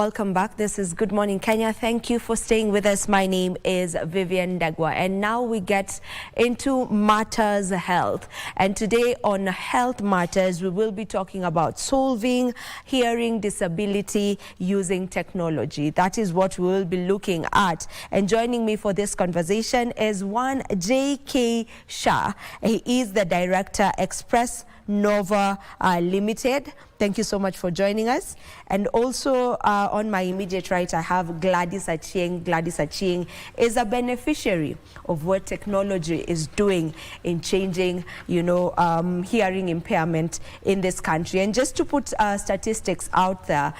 Welcome back. This is Good Morning Kenya. Thank you for staying with us. My name is Vivian Dagwa, and now we get into Matters Health. And today on Health Matters, we will be talking about solving hearing disability using technology. That is what we will be looking at. And joining me for this conversation is one J.K. Shah. He is the director, Express Nova Limited. Thank you so much for joining us. And also on my immediate right, I have Gladys Achieng. Gladys Achieng is a beneficiary of what technology is doing in changing, hearing impairment in this country. And just to put statistics out there,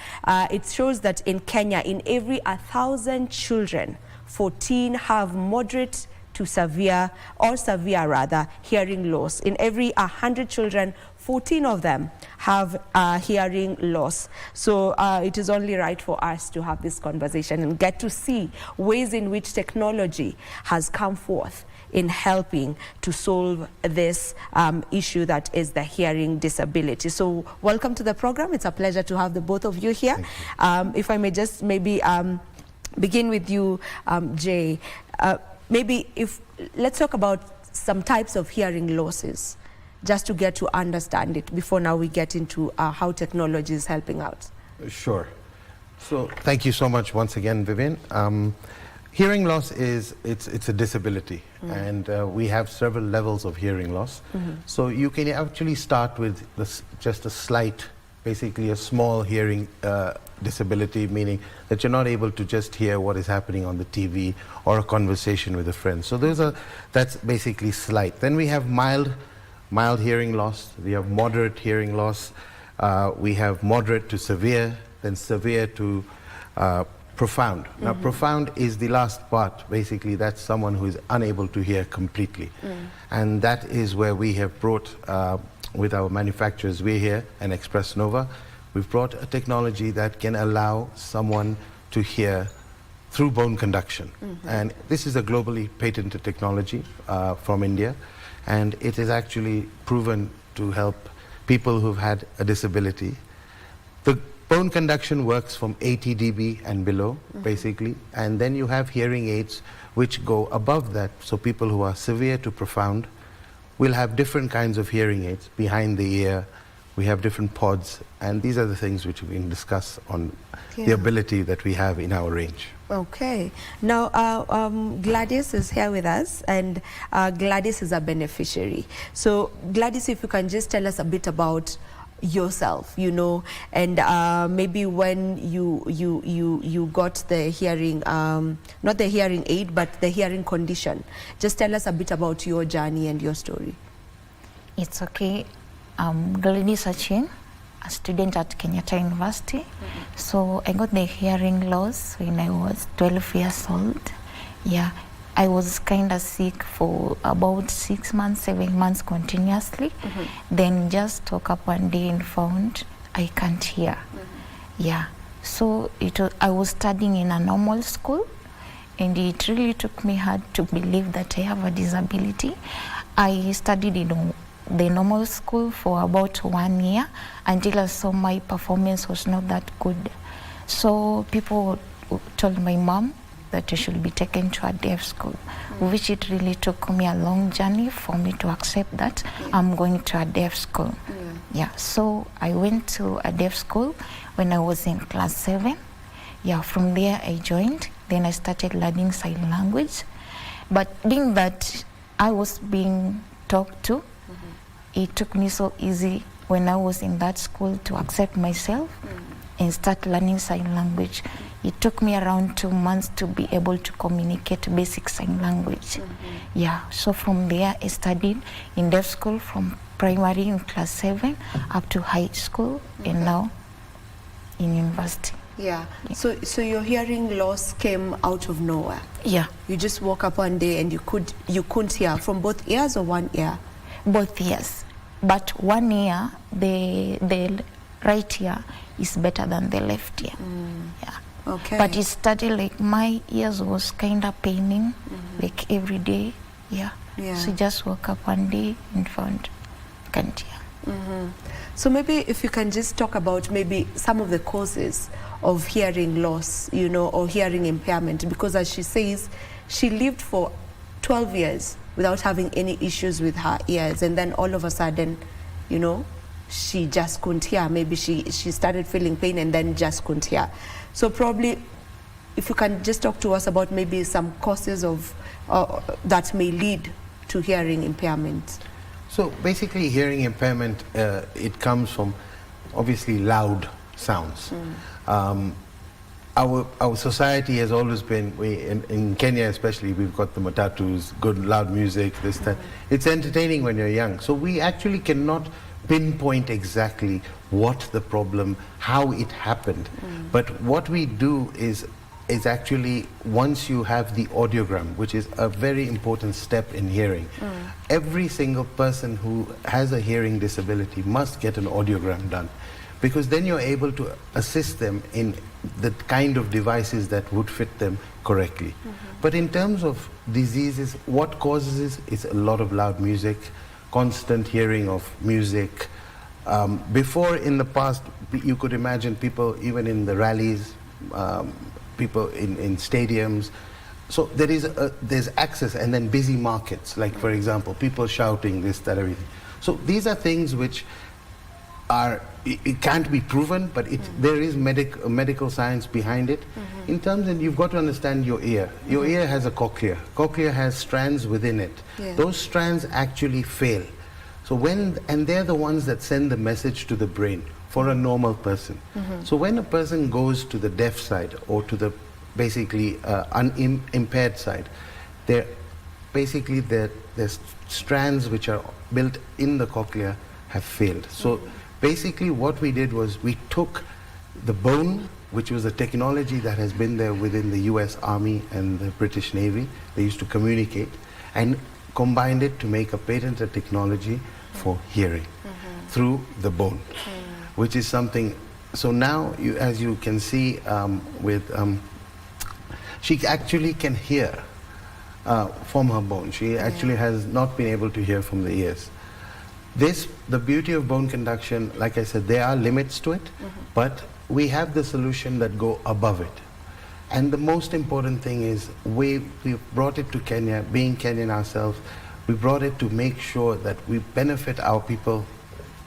it shows that in Kenya, in every 1,000 children, 14 have moderate to severe, or severe rather, hearing loss. In every 100 children, 14 of them have hearing loss. So it is only right for us to have this conversation and get to see ways in which technology has come forth in helping to solve this issue that is the hearing disability. So welcome to the program. It's a pleasure to have the both of you here. If I may just maybe begin with you, Jay. Let's talk about some types of hearing losses, just to get to understand it before now we get into how technology is helping out. Sure. So thank you so much once again, Vivian. Hearing loss it's a disability, and we have several levels of hearing loss. So you can actually start with just a slight, basically a small hearing disability, meaning that you're not able to just hear what is happening on the TV or a conversation with a friend. So that's basically slight. Then we have mild hearing loss, we have moderate hearing loss, we have moderate to severe, then severe to profound. Now profound is the last part. Basically that's someone who is unable to hear completely. And that is where we have brought, with our manufacturers, we're here and Express Nova, we've brought a technology that can allow someone to hear through bone conduction. And this is a globally patented technology from India. And it is actually proven to help people who've had a disability. The bone conduction works from 80 dB and below, basically, and then you have hearing aids which go above that. So people who are severe to profound will have different kinds of hearing aids behind the ear. We have different pods, and these are the things which we can discuss on the ability that we have in our range. Okay. Now, Gladys is here with us, and Gladys is a beneficiary. So, Gladys, if you can just tell us a bit about yourself, and maybe when you got the hearing, not the hearing aid, but the hearing condition. Just tell us a bit about your journey and your story. It's okay. Gladys Achieng, a student at Kenyatta University. So I got the hearing loss when I was 12 years old. Yeah, I was kind of sick for about 6 months, 7 months continuously. Then just woke up one day and found I can't hear. Yeah, so I was studying in a normal school, and it really took me hard to believe that I have a disability. I studied in the normal school for about 1 year until I saw my performance was not that good. So people told my mom that I should be taken to a deaf school, which it really took me a long journey for me to accept that I'm going to a deaf school. Yeah, so I went to a deaf school when I was in class 7. Yeah, from there I joined. Then I started learning sign language. But being that I was being talked to, it took me so easy when I was in that school to accept myself and start learning sign language. It took me around 2 months to be able to communicate basic sign language. Yeah, so from there I studied in deaf school from primary in class 7 up to high school, and now in university. Yeah. So your hearing loss came out of nowhere. Yeah. You just woke up one day and you couldn't hear from both ears or one ear? Both ears, but one ear, the right ear is better than the left ear. Yeah. Okay. But it started like my ears was kind of paining, like every day. Yeah. So just woke up one day and found I can't hear. So maybe if you can just talk about maybe some of the causes of hearing loss, you know, or hearing impairment, because as she says, she lived for 12 years without having any issues with her ears, and then all of a sudden, you know, she just couldn't hear. Maybe she started feeling pain and then just couldn't hear. So probably if you can just talk to us about maybe some causes of that may lead to hearing impairment. So basically hearing impairment, it comes from obviously loud sounds. Our society has always been, in Kenya especially, we've got the matatus, good loud music, this, that. It's entertaining when you're young. So we actually cannot pinpoint exactly what the problem, how it happened. But what we do is actually, once you have the audiogram, which is a very important step in hearing, every single person who has a hearing disability must get an audiogram done, because then you're able to assist them in the kind of devices that would fit them correctly. But in terms of diseases, what causes it is a lot of loud music, constant hearing of music. Before, in the past, you could imagine people even in the rallies, people in stadiums. So there's access, and then busy markets, like for example, people shouting, this, that, everything. So these are things which are, it can't be proven, but there is medical science behind it. In terms of, you've got to understand your ear. Your ear has a cochlea. Cochlea has strands within it. Those strands actually fail. So and they're the ones that send the message to the brain for a normal person. So when a person goes to the deaf side or to the basically unimpaired side, there's strands which are built in the cochlea have failed. So basically what we did was we took the bone, which was a technology that has been there within the US Army and the British Navy. They used to communicate, and combined it to make a patented technology for hearing through the bone, which is something. So now, as you can see, she actually can hear from her bone. She actually has not been able to hear from the ears. The beauty of bone conduction, like I said, there are limits to it, but we have the solution that go above it. And the most important thing is we brought it to Kenya, being Kenyan ourselves, we brought it to make sure that we benefit our people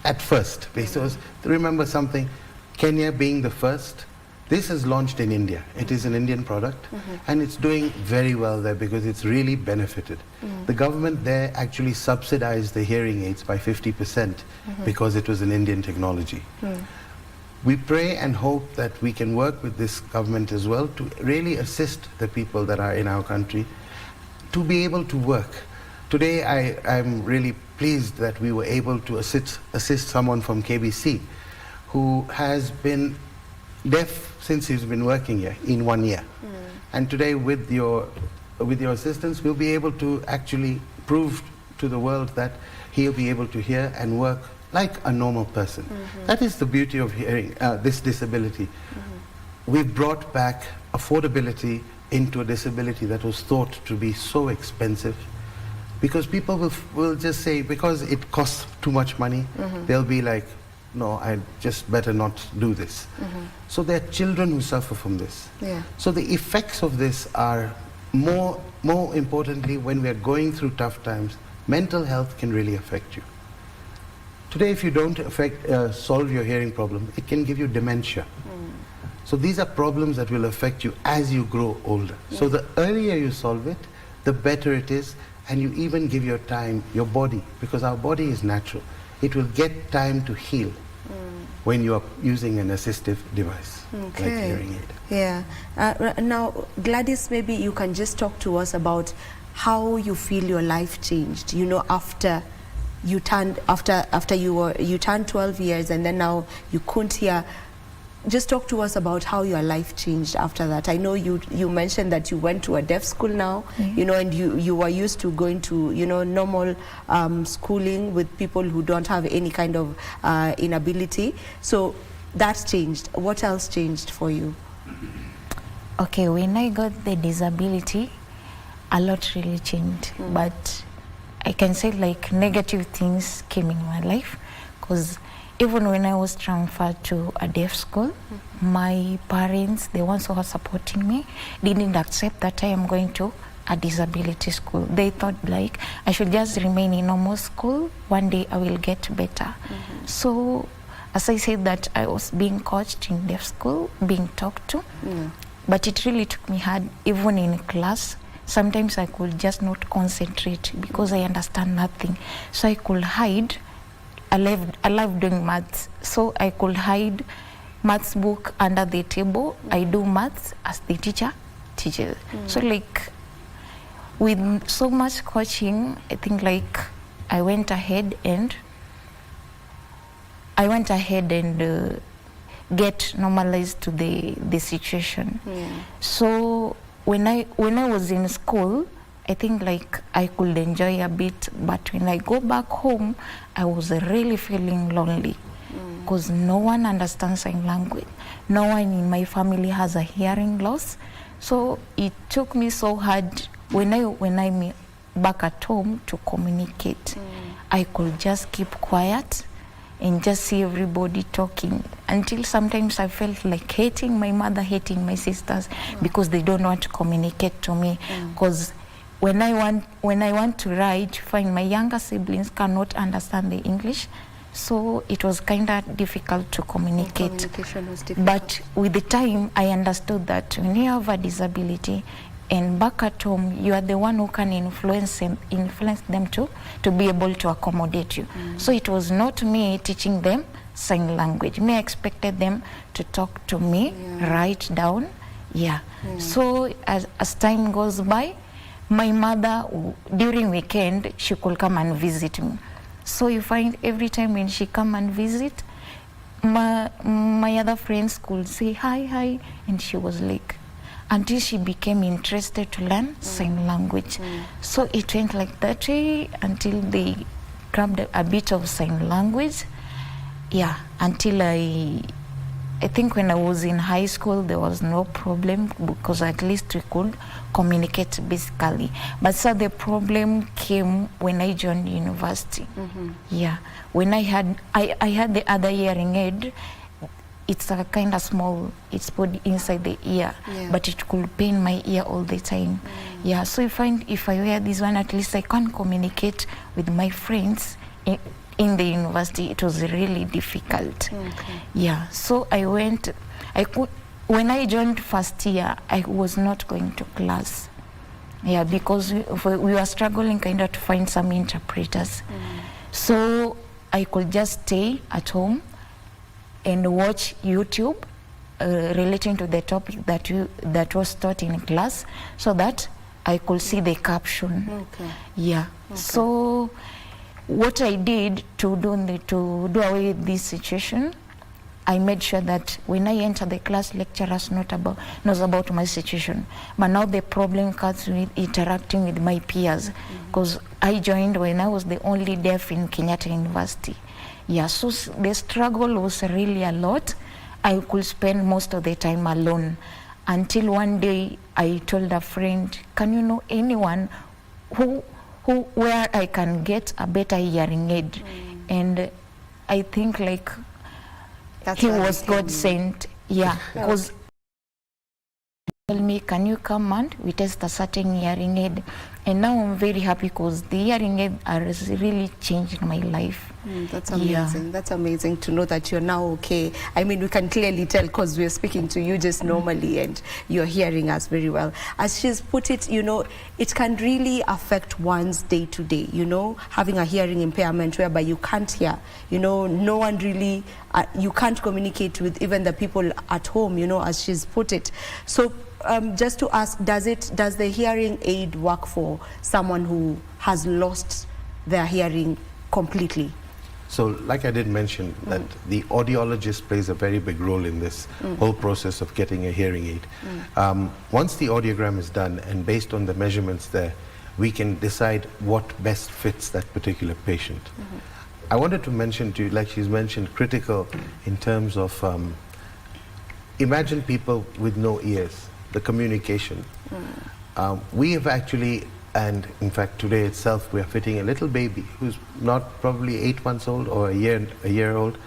at first. Because remember something, Kenya being the first, this is launched in India. It is an Indian product, and it's doing very well there because it's really benefited. The government there actually subsidized the hearing aids by 50% because it was an Indian technology. We pray and hope that we can work with this government as well to really assist the people that are in our country to be able to work. Today, I'm really pleased that we were able to assist someone from KBC who has been deaf since he's been working here in 1 year. And today, with your assistance, we'll be able to actually prove to the world that he'll be able to hear and work like a normal person. That is the beauty of hearing, this disability. We've brought back affordability into a disability that was thought to be so expensive, because people will just say, because it costs too much money, they'll be like, no, I just better not do this. So there are children who suffer from this. So the effects of this are more importantly, when we are going through tough times, mental health can really affect you. Today, if you don't solve your hearing problem, it can give you dementia. So these are problems that will affect you as you grow older. So the earlier you solve it, the better it is, and you even give your time, your body, because our body is natural. It will get time to heal when you are using an assistive device, like hearing aid. Now, Gladys, maybe you can just talk to us about how you feel your life changed, you know, after you turned 12 years and then now you couldn't hear. Just talk to us about how your life changed after that. I know you mentioned that you went to a deaf school now, you know, and you were used to going to, you know, normal schooling with people who don't have any kind of inability. So that's changed. What else changed for you? Okay, when I got the disability, a lot really changed. But I can say like negative things came in my life, because even when I was transferred to a deaf school, my parents, the ones who were supporting me, didn't accept that I am going to a disability school. They thought like I should just remain in normal school. One day I will get better. So as I said that I was being coached in deaf school, being talked to, but it really took me hard even in class. Sometimes I could just not concentrate because I understand nothing. So I could hide. I love doing maths. So I could hide maths book under the table. I do maths as the teacher teaches. So like with so much coaching, I think like I went ahead and get normalized to the situation. So when I was in school, I think like I could enjoy a bit, but when I go back home, I was really feeling lonely because no one understands sign language. No one in my family has a hearing loss. So it took me so hard when I'm back at home to communicate. I could just keep quiet and just see everybody talking until sometimes I felt like hating my mother, hating my sisters because they don't want to communicate to me. Because when I want to write, find my younger siblings cannot understand the English, so it was kind of difficult to communicate. Communication was difficult. But with the time, I understood that when you have a disability and back at home, you are the one who can influence them to be able to accommodate you. So it was not me teaching them sign language. Me, I expected them to talk to me, write down. So as time goes by, my mother, during weekend, she could come and visit me. So you find every time when she come and visit, my other friends could say hi, and she was like, until she became interested to learn sign language. So it went like that way until they grabbed a bit of sign language. Until I think when I was in high school, there was no problem because at least we could communicate basically. But so the problem came when I joined university. When I had the other hearing aid. It's a kind of small, it's put inside the ear, but it could pain my ear all the time. So if I wear this one, at least I can communicate with my friends in the university. It was really difficult. So when I joined first year, I was not going to class. Because we were struggling kind of to find some interpreters. So I could just stay at home and watch YouTube relating to the topic that was taught in class, so that I could see the caption. So what I did to do away with this situation, I made sure that when I enter the class, lecturers knows about my situation. But now the problem comes with interacting with my peers, because I joined when I was the only deaf in Kenyatta University. So the struggle was really a lot. I could spend most of the time alone until one day I told a friend, can you know anyone where I can get a better hearing aid? And I think like he was God sent. Because told me, can you come and we test a certain hearing aid? And now I'm very happy because the hearing aid has really changed my life. That's amazing. That's amazing to know that you're now okay. I mean, we can clearly tell because we're speaking to you just normally and you're hearing us very well. As she's put it, you know, it can really affect one's day to day, you know, having a hearing impairment whereby you can't hear, you know, no one really, you can't communicate with even the people at home, you know, as she's put it. So just to ask, does the hearing aid work for someone who has lost their hearing completely? So like I did mention, that the audiologist plays a very big role in this whole process of getting a hearing aid. Once the audiogram is done and based on the measurements there, we can decide what best fits that particular patient. I wanted to mention to you, like she's mentioned, critical in terms of imagine people with no ears, the communication. We have actually And in fact, today itself, we are fitting a little baby who's not probably 8 months old or a year old,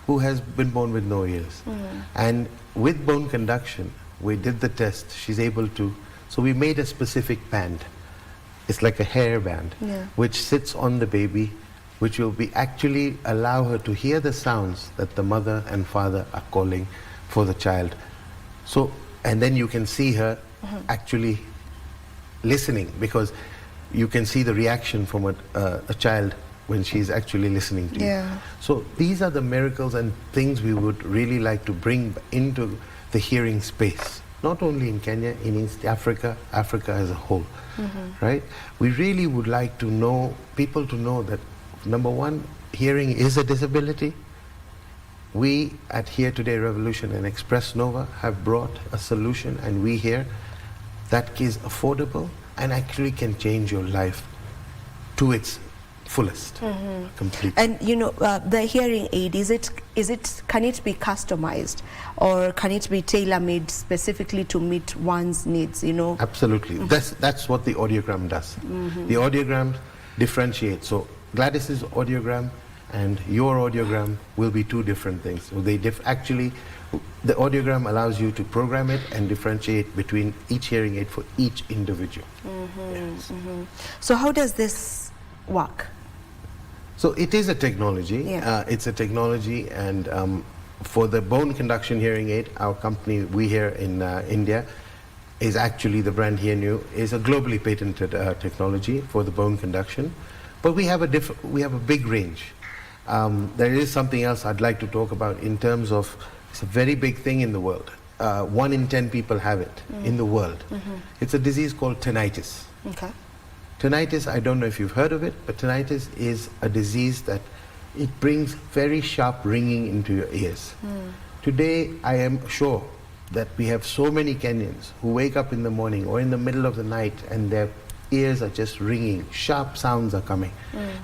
who has been born with no ears. And with bone conduction, we did the test. She's able to, so we made a specific band. It's like a hair band, which sits on the baby, which will be actually allow her to hear the sounds that the mother and father are calling for the child. So, and then you can see her actually listening, because you can see the reaction from a child when she's actually listening to you. So these are the miracles and things we would really like to bring into the hearing space, not only in Kenya, in East Africa, Africa as a whole, right? We really would like to know, people to know that, number one, hearing is a disability. We at Here Today Revolution and Express Nova have brought a solution, and we here, that is affordable and actually can change your life to its fullest, completely. And you know, the hearing aid, can it be customized, or can it be tailor-made specifically to meet one's needs, you know? Absolutely. That's what the audiogram does. The audiogram differentiates. So Gladys's audiogram and your audiogram will be two different things. So they actually, the audiogram allows you to program it and differentiate between each hearing aid for each individual. So how does this work? So it is a technology. It's a technology, and for the bone conduction hearing aid, our company, we here in India, is actually the brand Hear New, is a globally patented technology for the bone conduction. But we have a big range. There is something else I'd like to talk about in terms of, it's a very big thing in the world. 1 in 10 people have it in the world. It's a disease called tinnitus. Okay. Tinnitus, I don't know if you've heard of it, but tinnitus is a disease that it brings very sharp ringing into your ears. Today, I am sure that we have so many Kenyans who wake up in the morning or in the middle of the night and their ears are just ringing, sharp sounds are coming,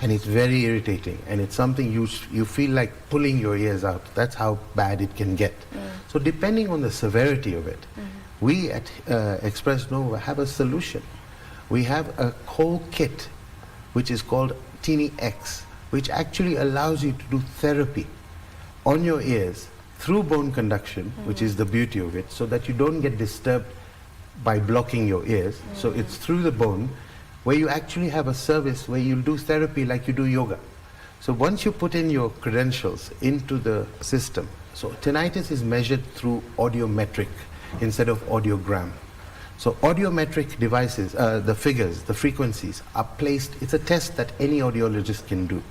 and it's very irritating, and it's something you feel like pulling your ears out. That's how bad it can get. So depending on the severity of it, we at Express Nova have a solution. We have a whole kit which is called Teeny X, which actually allows you to do therapy on your ears through bone conduction, which is the beauty of it, so that you don't get disturbed by blocking your ears. So it's through the bone, where you actually have a service where you'll do therapy like you do yoga. So once you put in your credentials into the system, so tinnitus is measured through audiometric instead of audiogram. So audiometric devices, the figures, the frequencies are placed, it's a test that any audiologist can do.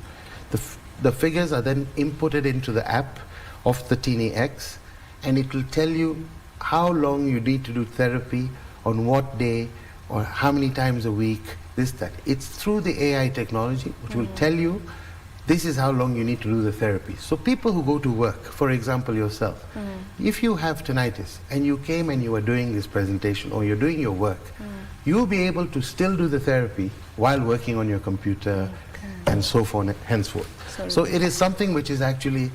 The figures are then inputted into the app of the Teeny X, and it will tell you how long you need to do therapy, on what day, or how many times a week, this, that. It's through the AI technology, which will tell you this is how long you need to do the therapy. So people who go to work, for example yourself, if you have tinnitus and you came and you were doing this presentation or you're doing your work, you'll be able to still do the therapy while working on your computer and so forth and henceforth. So it is something which is actually,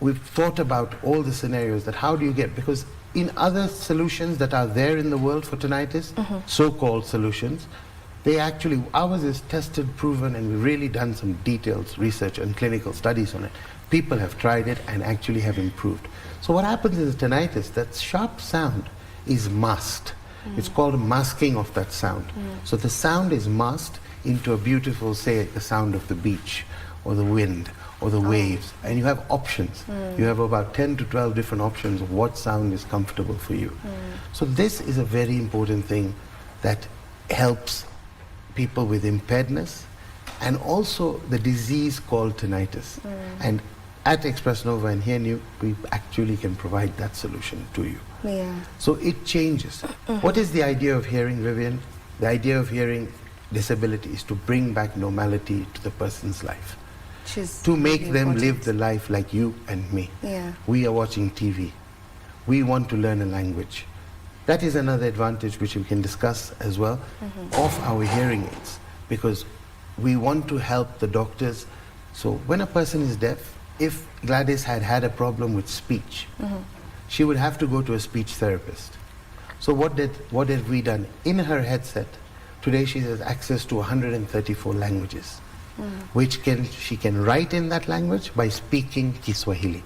we've thought about all the scenarios that how do you get, because in other solutions that are there in the world for tinnitus, so-called solutions, they actually, ours is tested, proven, and we've really done some detailed research and clinical studies on it. People have tried it and actually have improved. So what happens is tinnitus, that sharp sound is masked. It's called masking of that sound. So the sound is masked into a beautiful, say, the sound of the beach or the wind or the waves, and you have options. You have about 10 to 12 different options of what sound is comfortable for you. So this is a very important thing that helps people with impairedness and also the disease called tinnitus. And at Express Nova and Hear New, we actually can provide that solution to you. So it changes. What is the idea of hearing, Vivian? The idea of hearing disability is to bring back normality to the person's life. To make them live the life like you and me. We are watching TV. We want to learn a language. That is another advantage which we can discuss as well of our hearing aids, because we want to help the doctors. So when a person is deaf, if Gladys had had a problem with speech, she would have to go to a speech therapist. So what did we done? In her headset, Today she has access to 134 languages, which she can write in that language by speaking Kiswahili.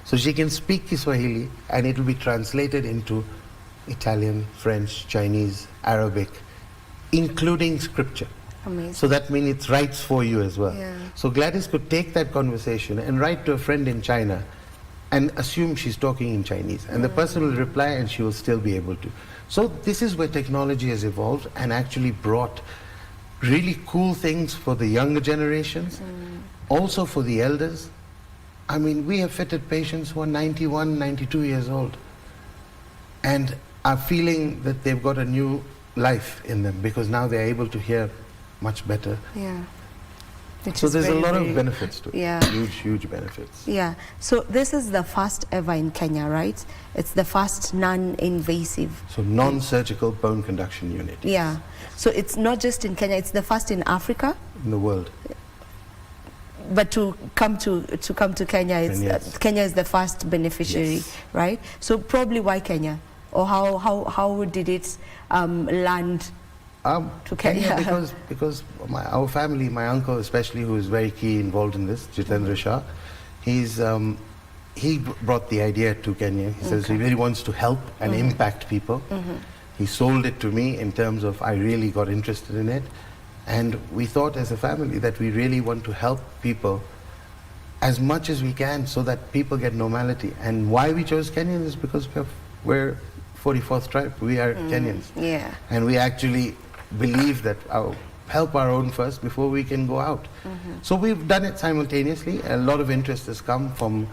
So she can speak Kiswahili and it will be translated into Italian, French, Chinese, Arabic, including scripture. Amazing. So that means it writes for you as well. Yeah. So Gladys could take that conversation and write to a friend in China and assume she's talking in Chinese. And the person will reply and she will still be able to. So this is where technology has evolved and actually brought really cool things for the younger generations, also for the elders. I mean, we have fitted patients who are 91, 92 years old and are feeling that they've got a new life in them because now they're able to hear much better. Yeah. Which So is there's a very, lot very- of benefits to it. Yeah. Huge, huge benefits. Yeah. So this is the first ever in Kenya, right? It's the first non-invasive. So non-surgical bone conduction unit Yeah. So it's not just in Kenya, it's the first in Africa. in the world. But to come to Kenya, it's, Yes. Kenya is the first beneficiary, Yes. right? So probably why Kenya? Or how did it land to Kenya? Because our family, my uncle especially, who is very key involved in this, Jitendra Shah, he brought the idea to Kenya. He says he really wants to help and impact people. He sold it to me in terms of I really got interested in it. And we thought as a family that we really want to help people as much as we can so that people get normality. And why we chose Kenya is because we're 44th tribe. We are Kenyans. Yeah. And we actually believe that help our own first before we can go out. So we've done it simultaneously. A lot of interest has come from,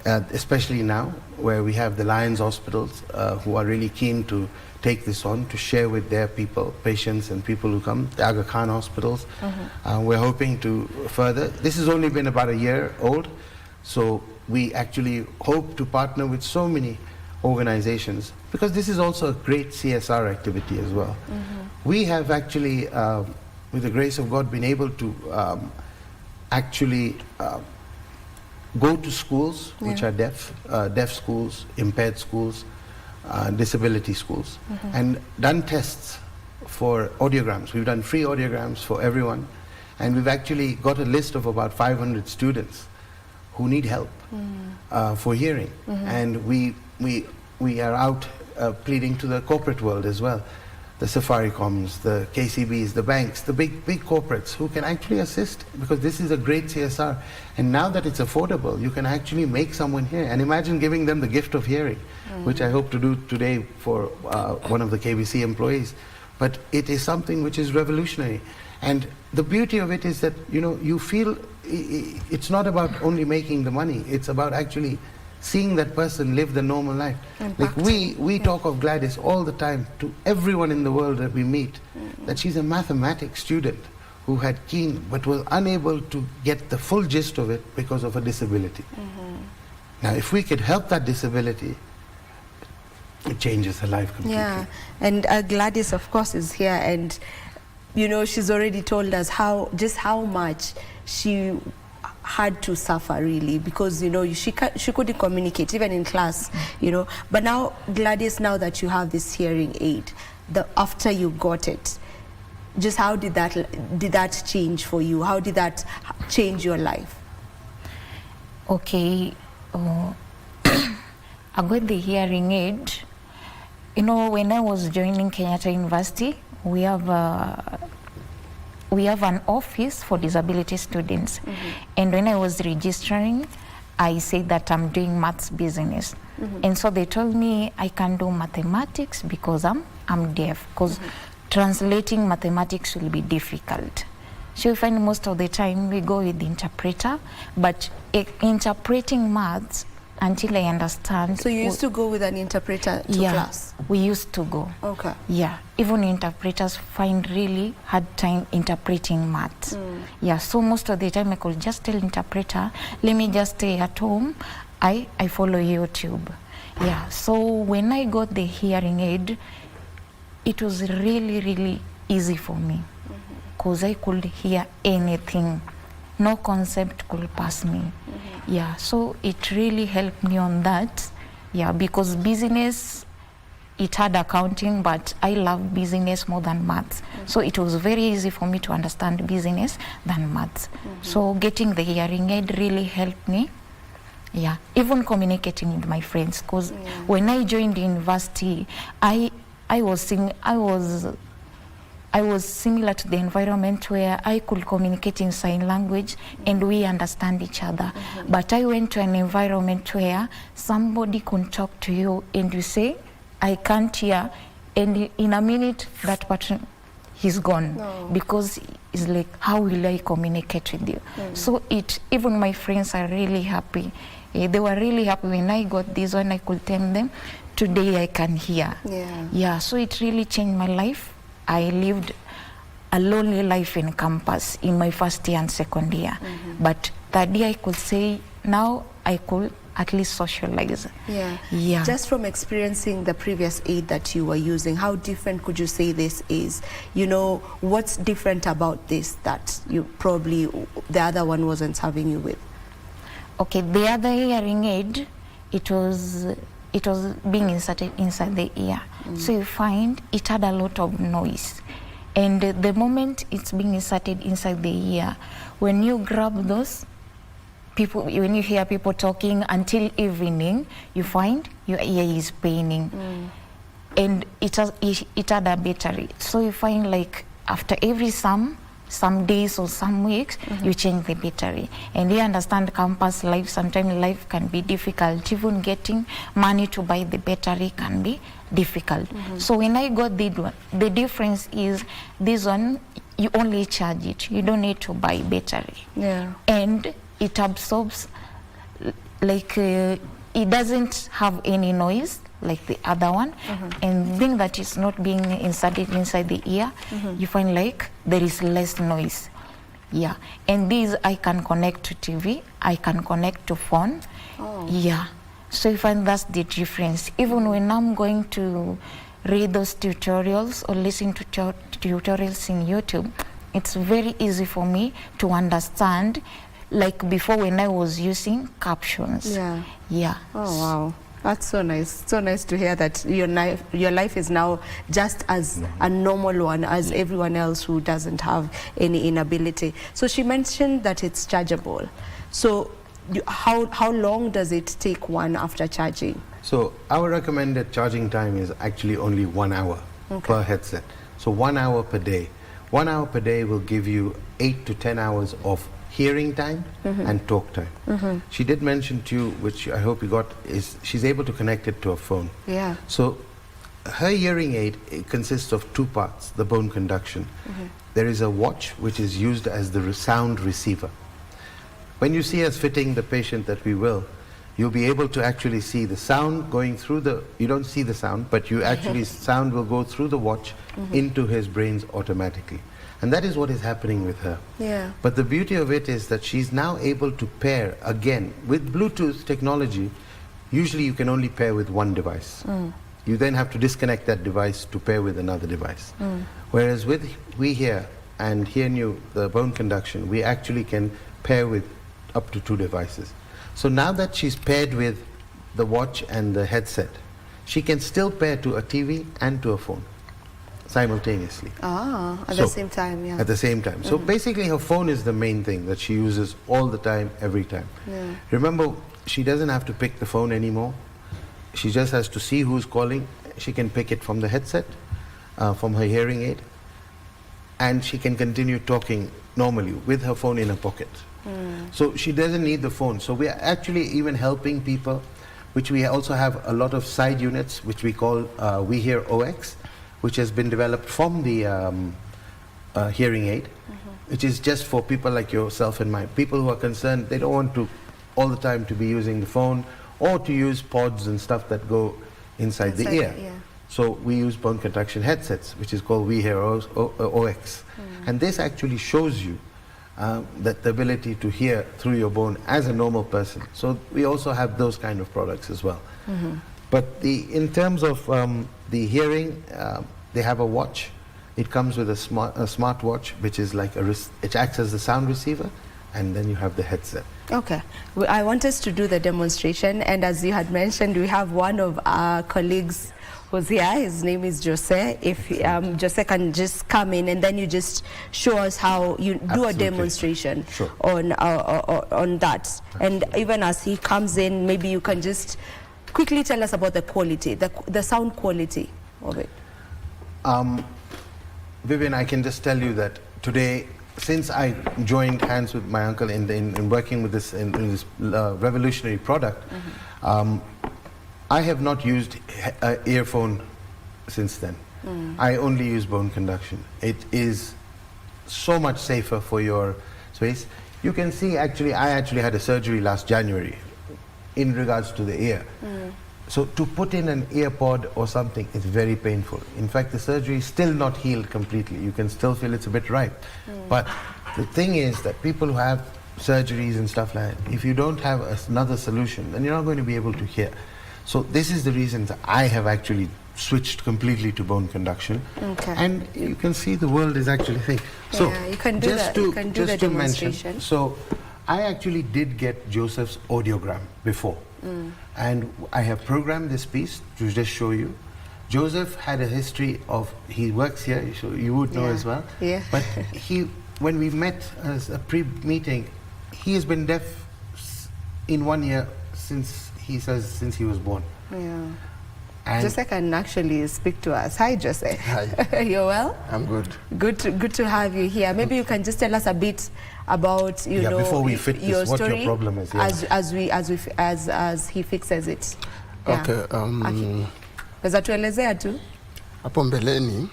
especially now, where we have the Lions hospitals who are really keen to take this on, to share with their people, patients and people who come, the Aga Khan hospitals. We're hoping to further. This has only been about a year old, so we actually hope to partner with so many organizations, because this is also a great CSR activity as well. We have actually, with the grace of God, been able to actually go to schools which are deaf schools, impaired schools, disability schools, and done tests for audiograms. We've done free audiograms for everyone, and we've actually got a list of about 500 students who need help for hearing. And we are out pleading to the corporate world as well, the Safaricoms, the KCBs, the banks, the big corporates who can actually assist, because this is a great CSR. And now that it's affordable, you can actually make someone hear. And imagine giving them the gift of hearing, which I hope to do today for one of the KBC employees. But it is something which is revolutionary. And the beauty of it is that, you know, you feel it's not about only making the money, it's about actually seeing that person live the normal life. Like we talk of Gladys all the time to everyone in the world that we meet, that she's a mathematics student who had keen but was unable to get the full gist of it because of a disability. Now if we could help that disability, it changes her life completely. Yeah, and Gladys of course is here, and you know, she's already told us just how much she had to suffer, really, because you know she couldn't communicate even in class, you know. But now Gladys, now that you have this hearing aid, after you got it, just how did that change for you? How did that change your life? Okay, I got the hearing aid. You know, when I was joining Kenyatta University, we have an office for disability students. And when I was registering, I said that I'm doing maths business. And so they told me I can do mathematics because I'm deaf, because translating mathematics will be difficult. So you find most of the time we go with the interpreter, but interpreting maths until I understand. So you used to go with an interpreter to class? We used to go. Okay. Yeah, even interpreters find really hard time interpreting maths. Yeah, so most of the time I could just tell interpreter, let me just stay at home, I follow YouTube. Yeah, so when I got the hearing aid, it was really, really easy for me, because I could hear anything. No concept could pass me. Yeah, so it really helped me on that. Yeah, because business, it had accounting, but I love business more than maths. So it was very easy for me to understand business than maths. So getting the hearing aid really helped me. Yeah, even communicating with my friends, because when I joined university, I was similar to the environment where I could communicate in sign language and we understand each other. But I went to an environment where somebody can talk to you and you say, I can't hear, and in a minute that person he's gone. Because it's like, how will I communicate with you? So even my friends are really happy. They were really happy when I got this one. I could tell them, today I can hear. Yeah, so it really changed my life. I lived a lonely life in campus in my first year and second year. But third year I could say, now I could at least socialize. Yeah. Just from experiencing the previous aid that you were using, how different could you say this is? You know, what's different about this that you probably, the other one wasn't having you with? Okay, the other hearing aid, it was being inserted inside the ear. So you find it had a lot of noise. And the moment it's being inserted inside the ear, when you grab those, when you hear people talking until evening, you find your ear is paining. And it had a battery. So you find like after every some days or some weeks, you change the battery. And you understand campus life, sometimes life can be difficult. Even getting money to buy the battery can be difficult. So when I got this one, the difference is this one, you only charge it. You don't need to buy battery. And it absorbs, like it doesn't have any noise like the other one, and being that it's not being inserted inside the ear, you find like there is less noise. Yeah, and these I can connect to TV, I can connect to phone. Yeah, so you find that's the difference. Even when I'm going to read those tutorials or listen to tutorials in YouTube, it's very easy for me to understand, like before when I was using captions. Yeah. Oh wow, that's so nice. So nice to hear that your life is now just as a normal one as everyone else who doesn't have any inability. So she mentioned that it's chargeable. So how long does it take one after charging? So our recommended charging time is actually only 1 hour per headset. So 1 hour per day. 1 hour per day will give you 8 to 10 hours of hearing time and talk time. She did mention to you, which I hope you got, is she's able to connect it to a phone. So her hearing aid, it consists of two parts, the bone conduction. There is a watch which is used as the sound receiver. When you see us fitting the patient that we will, you'll be able to actually see the sound going through the, you don't see the sound, but you actually, sound will go through the watch into his brains automatically. And that is what is happening with her. But the beauty of it is that she's now able to pair, again, with Bluetooth technology. Usually you can only pair with one device. You then have to disconnect that device to pair with another device. Whereas with We Hear and Hear New, the bone conduction, we actually can pair with up to 2 devices. So now that she's paired with the watch and the headset, she can still pair to a TV and to a phone simultaneously. At the same time, At the same time. So basically her phone is the main thing that she uses all the time, every time. Remember, she doesn't have to pick the phone anymore. She just has to see who's calling. She can pick it from the headset, from her hearing aid, and she can continue talking normally with her phone in her pocket. So she doesn't need the phone. So we are actually even helping people, which we also have a lot of side units, which we call We Hear OX, which has been developed from the hearing aid, which is just for people like yourself and mine, people who are concerned, they don't want to all the time to be using the phone or to use pods and stuff that go inside the ear. So we use bone conduction headsets, which is called We Hear OX. And this actually shows you that the ability to hear through your bone as a normal person. So we also have those kind of products as well. But in terms of the hearing, they have a watch. It comes with a smart watch, which is like it acts as the sound receiver, and then you have the headset. Okay, I want us to do the demonstration, and as you had mentioned, we have one of our colleagues who's here. His name is Jose. If Jose can just come in and then you just show us how you do a demonstration on that. And even as he comes in, maybe you can just quickly tell us about the quality, the sound quality of it. Vivian, I can just tell you that today, since I joined hands with my uncle in working with this in this revolutionary product, I have not used an earphone since then. I only use bone conduction. It is so much safer for your space. You can see, actually, I actually had a surgery last January in regards to the ear. So to put in an ear pod or something is very painful. In fact, the surgery is still not healed completely. You can still feel it's a bit ripe. But the thing is that people who have surgeries and stuff like that, if you don't have another solution, then you're not going to be able to hear. So this is the reason that I have actually switched completely to bone conduction. And you can see the world is actually thinking. So you can do just that. You can do the demonstration. Mention, so I actually did get Joseph's audiogram before. And I have programmed this piece to just show you. Joseph had a history of, he works here, so you would know as well. But when we met as a pre-meeting, he has been deaf in 1 year since he was born. And Jose can actually speak to us. Hi, Jose. Hi. You're well? I'm good. Good to have you here. Maybe you can just tell us a bit about before we fit your this, what story your problem is. As he fixes it. Okay. Weza tuelezea tu? Hapo mbeleni,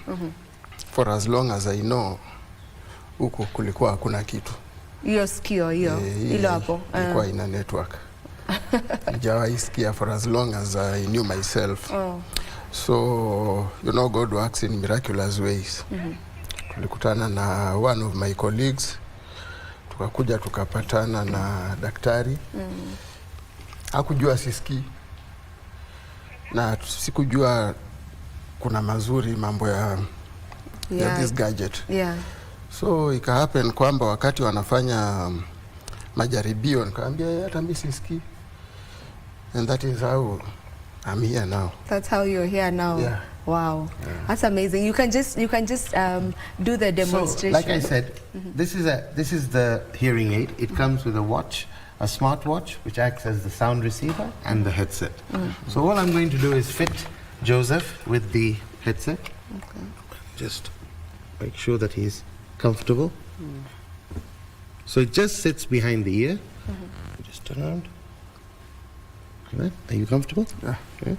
for as long as I know, huku kulikuwa hakuna kitu. Hiyo sikio hiyo, hilo hapo. Ilikuwa ina network. Nijawahi sikia for as long as I knew myself. So, you know, God works in miraculous ways. Tulikutana na one of my colleagues, tukakuja tukapatana na daktari. Hakujua sisikii. Na sikujua kuna mazuri mambo ya this gadget. So ika happen kwamba wakati wanafanya majaribio nikamwambia hata mimi sisikii. And that is how I'm here now. That's how you're here now. Wow. That's amazing. You can just do the demonstration. So, like I said, this is the hearing aid. It comes with a watch, a smart watch, which acts as the sound receiver and the headset. So all I'm going to do is fit Joseph with the headset. Just make sure that he's comfortable. So it just sits behind the ear. Just turn around. Are you comfortable? Yeah. Okay.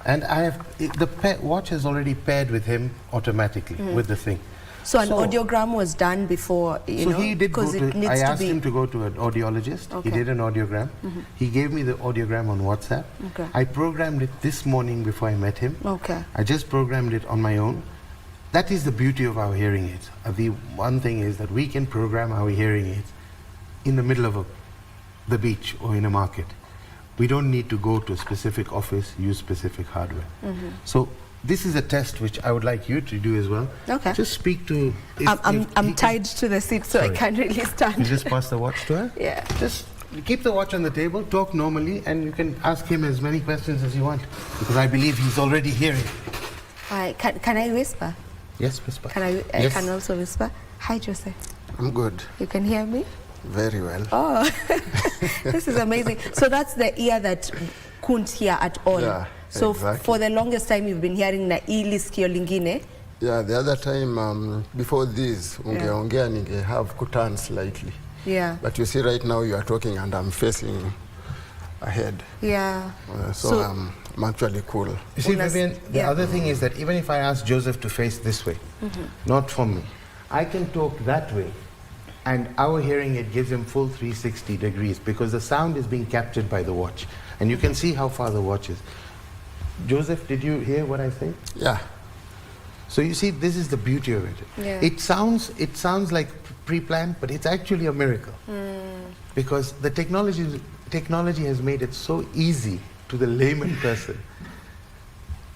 And I have the watch is already paired with him automatically with the thing. So an audiogram was done before, you know, he did go to, I asked him to go to an audiologist. He did an audiogram. He gave me the audiogram on WhatsApp. I programmed it this morning before I met him. I just programmed it on my own. That is the beauty of our hearing aids. The one thing is that we can program our hearing aids in the middle of the beach or in a market. We don't need to go to a specific office, use specific hardware. So this is a test which I would like you to do as well. Just speak to... I'm tied to the seat, so I can't really stand. You just pass the watch to her? Just keep the watch on the table, talk normally, and you can ask him as many questions as you want, because I believe he's already hearing. Can I whisper? Yes, whisper. I can also whisper. Hi, Jose. I'm good. You can hear me? Very well. Oh, this is amazing. So that's the ear that couldn't hear at all. So exactly. For the longest time you've been hearing na ili sikio lingine. The other time before this, ungeongea ninge have kuturn slightly. But you see right now you are talking and I'm facing ahead. So I'm actually cool. You see, Vivian, the other thing is that even if I ask Joseph to face this way, not from me, I can talk that way. And our hearing aid gives him full 360 degrees because the sound is being captured by the watch. And you can see how far the watch is. Joseph, did you hear what I said? Yeah. So you see, this is the beauty of it. It sounds like pre-planned, but it's actually a miracle. Because the technology has made it so easy to the layman person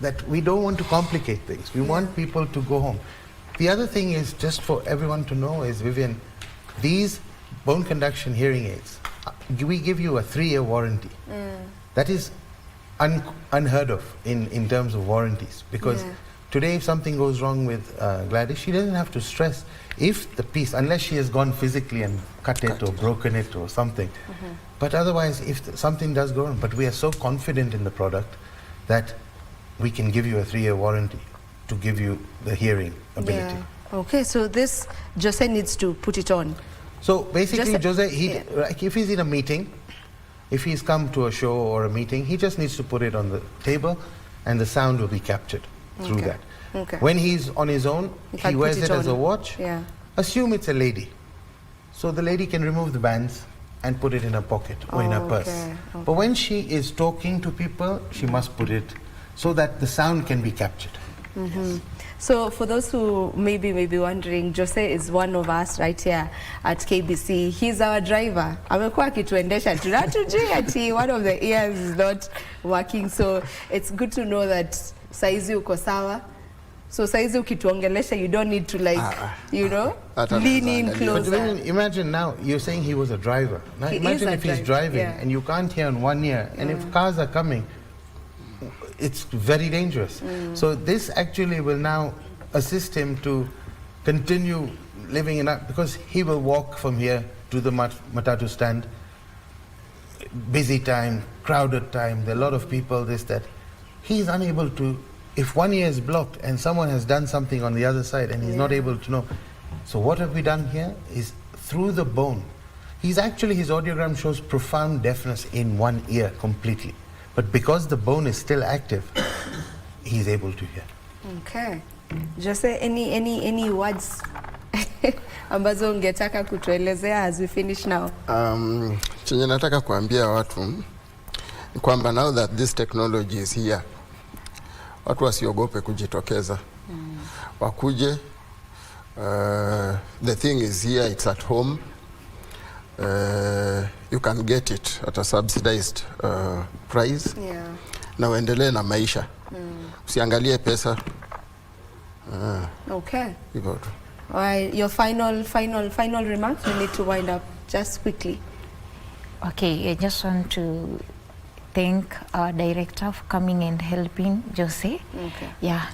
that we don't want to complicate things. We want people to go home. The other thing is, just for everyone to know, is, Vivian, these bone conduction hearing aids, we give you a 3-year warranty. That is unheard of in terms of warranties, because today if something goes wrong with Gladys, she doesn't have to stress if the piece, unless she has gone physically and cut it or broken it or something. But otherwise, if something does go wrong, but we are so confident in the product that we can give you a 3-year warranty to give you the hearing ability. Yeah. Okay, so this Jose needs to put it on. So basically, Jose, like if he's in a meeting, if he's come to a show or a meeting, he just needs to put it on the table and the sound will be captured through that. Okay. When he's on his own, he wears it as a watch. Yeah. Assume it's a lady. So the lady can remove the bands and put it in her pocket or in her purse. Okay. But when she is talking to people, she must put it so that the sound can be captured. Yes. So for those who may be wondering, Jose is one of us right here at KBC. He's our driver. Amekuwa akituendesha tunatujui ati one of the ears is not working. So it's good to know that saizi uko sawa. So saizi ukituongelesha, you don't need to you know, lean in closer. But imagine now, you're saying he was a driver. Now imagine if he's driving and you can't hear on one ear, and if cars are coming, it's very dangerous. So this actually will now assist him to continue living in that, because he will walk from here to the matatu stand, busy time, crowded time, there are a lot of people, this, that. He's unable to, if one ear is blocked and someone has done something on the other side and he's not able to know. So what have we done here is through the bone. His audiogram shows profound deafness in one ear completely. But because the bone is still active, he's able to hear. Okay. Jose, any words ambazo ungetaka kutuelezea as we finish now? Chenye nataka kuambia watu ni kwamba now that this technology is here, watu wasiogope kujitokeza. Wakuje, the thing is here, it's at home. You can get it at a subsidized price. Yeah. Na uendelee na maisha. Usiangalie pesa. Okay. Hivyo tu. All right, your final remarks. We need to wind up just quickly. Okay, I just want to thank our director for coming and helping Jose. Okay. Yeah.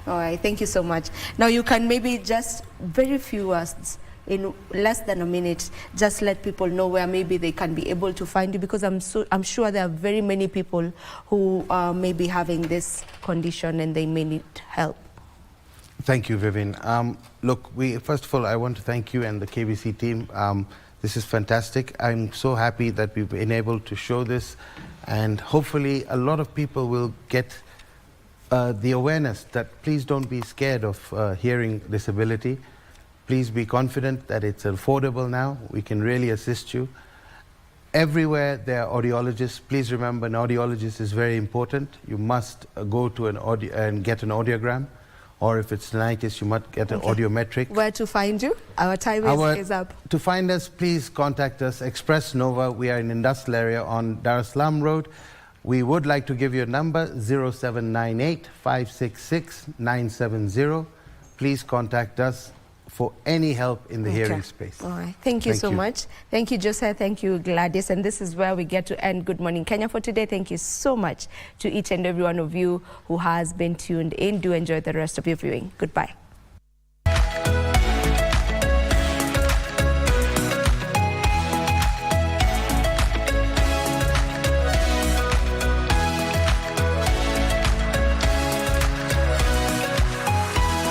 All right, thank you so much. Now you can maybe just very few words, in less than a minute, just let people know where maybe they can be able to find you, because I'm sure there are very many people who may be having this condition and they may need help. Thank you, Vivian. Look, first of all, I want to thank you and the KBC team. This is fantastic. I'm so happy that we've been able to show this, and hopefully a lot of people will get the awareness that please don't be scared of hearing disability. Please be confident that it's affordable now. We can really assist you. Everywhere there are audiologists. Please remember, an audiologist is very important. You must go to and get an audiogram. Or if it's tinnitus, you must get an audiometric. Where to find you? Our time is up. To find us, please contact us, Express Nova. We are in industrial area on Dar es Salaam Road. We would like to give you a number, 0798 566 970. Please contact us for any help in the hearing space. All right. Thank you so much. Thank you, Jose. Thank you, Gladys. And this is where we get to end Good Morning Kenya for today. Thank you so much to each and every one of you who has been tuned in. Do enjoy the rest of your viewing. Goodbye.